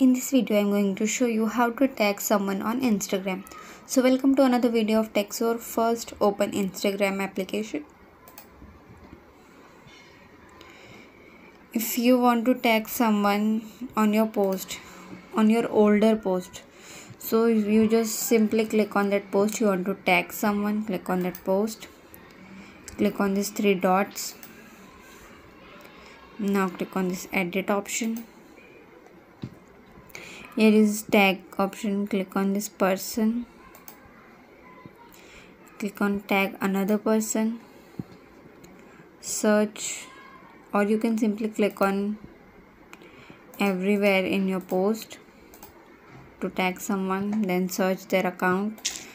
In this video, I'm going to show you how to tag someone on Instagram. So welcome to another video of Texor. First, open Instagram application. If you want to tag someone on your post, on your older post, so you just simply click on that post you want to tag someone, click on that post, click on these three dots. Now click on this edit option. Here is tag option, click on this person, click on tag another person, search, or you can simply click on everywhere in your post to tag someone, then search their account.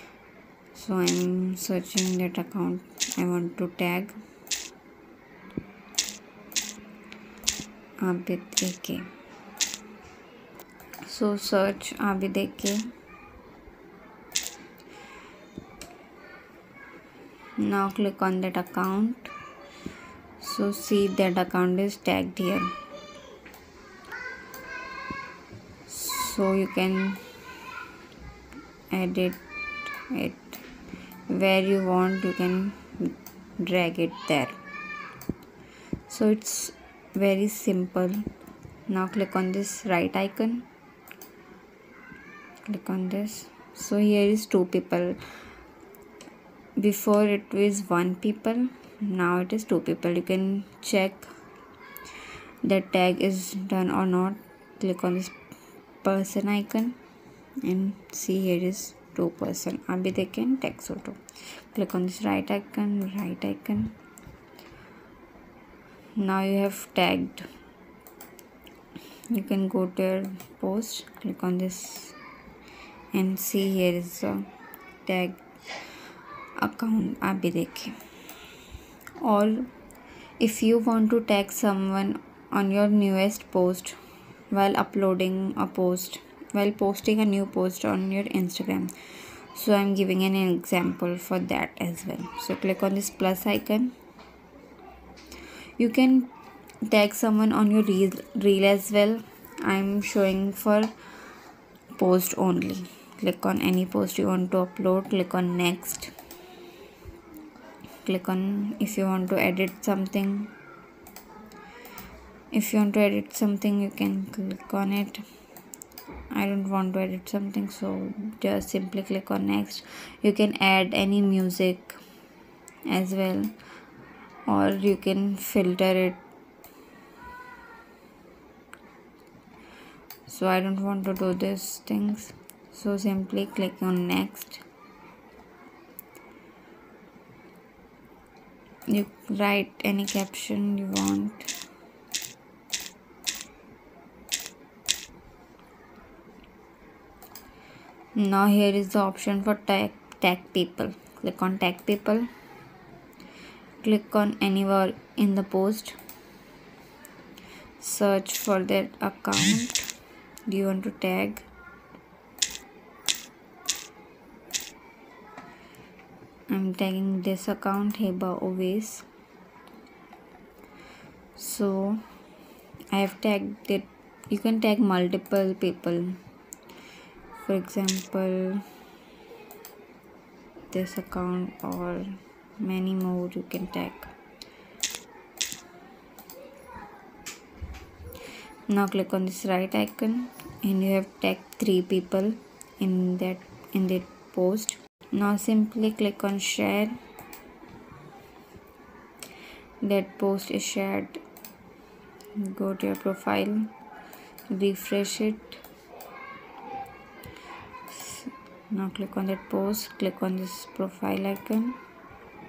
So I'm searching that account I want to tag, Abid Akay. So search Abid Akay. Now click on that account. So see that account is tagged here. So you can edit it where you want, you can drag it there. So it's very simple. Now click on this right icon, click on this. So here is two people. Before it was one people, now it is two people. You can check that tag is done or not. Click on this person icon and see here is two person, Abid Akay and Texor. Click on this right icon. Now you have tagged. You can go to your post, click on this and see here is a tag account Abid Akay. Or if you want to tag someone on your newest post while uploading a post, while posting a new post on your Instagram, so I'm giving an example for that as well. So click on this plus icon. You can tag someone on your reel as well. I'm showing for post only. Click on any post you want to upload, click on next, click on if you want to edit something. If you want to edit something, you can click on it. I don't want to edit something, so just simply click on next. You can add any music as well, or you can filter it. So I don't want to do these things, so simply click on next. You write any caption you want. Now here is the option for tag people. Click on tag people. Click on anywhere in the post. Search for that account do you want to tag. I'm tagging this account, Heba Always. So I have tagged it. You can tag multiple people. For example, this account or many more you can tag. Now click on this right icon and you have tagged 3 people in that post. Now simply click on share. That post is shared. Go to your profile, refresh it. Now click on that post, click on this profile icon.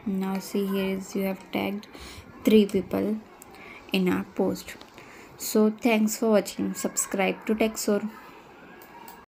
Now see here is you have tagged 3 people in our post. So thanks for watching. Subscribe to Texor.